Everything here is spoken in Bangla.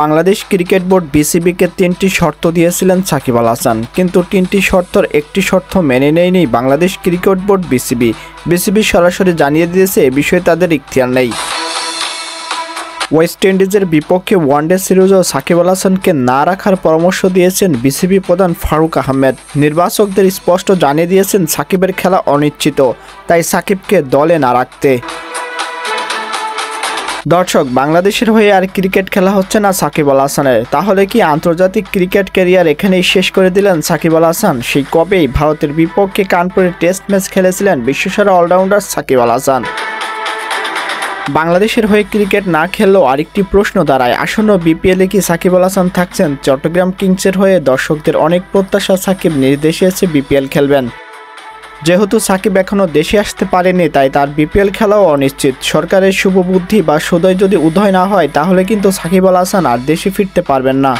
বাংলাদেশ ক্রিকেট বোর্ড বিসিবিকে 3টি শর্ত দিয়েছিলেন সাকিব আল হাসান, কিন্তু 3টি শর্তের একটি শর্ত মেনে নেয়নি বাংলাদেশ ক্রিকেট বোর্ড বিসিবি সরাসরি জানিয়ে দিয়েছে এ বিষয়ে তাদের ইখতিয়ার নেই। ওয়েস্ট ইন্ডিজের বিপক্ষে ওয়ানডে সিরিজেও সাকিব আল হাসানকে না রাখার পরামর্শ দিয়েছেন বিসিবি প্রধান ফারুক আহমেদ। নির্বাচকদের স্পষ্ট জানিয়ে দিয়েছেন সাকিবের খেলা অনিশ্চিত, তাই সাকিবকে দলে না রাখতে। দর্শক, বাংলাদেশের হয়ে আর ক্রিকেট খেলা হচ্ছে না সাকিব আল হাসানের, তাহলে কি আন্তর্জাতিক ক্রিকেট ক্যারিয়ার এখানেই শেষ করে দিলেন সাকিব আল হাসান? সেই কবেই ভারতের বিপক্ষে কানপুরে টেস্ট ম্যাচ খেলেছিলেন বিশ্বসেরা অলরাউন্ডার সাকিব আল হাসান। বাংলাদেশের হয়ে ক্রিকেট না খেললেও আরেকটি প্রশ্ন দাঁড়ায়, আসন্ন বিপিএলে কি সাকিব আল হাসান থাকছেন? চট্টগ্রাম কিংসের হয়ে দর্শকদের অনেক প্রত্যাশা সাকিব নিজ দেশে এসে বিপিএল খেলবেন। যেহেতু সাকিব এখনও দেশে আসতে পারেনি, তাই তার বিপিএল খেলাও অনিশ্চিত। সরকারের শুভবুদ্ধি বা সদয় যদি উদয় না হয়, তাহলে কিন্তু সাকিব আল হাসান আর দেশে ফিরতে পারবেন না।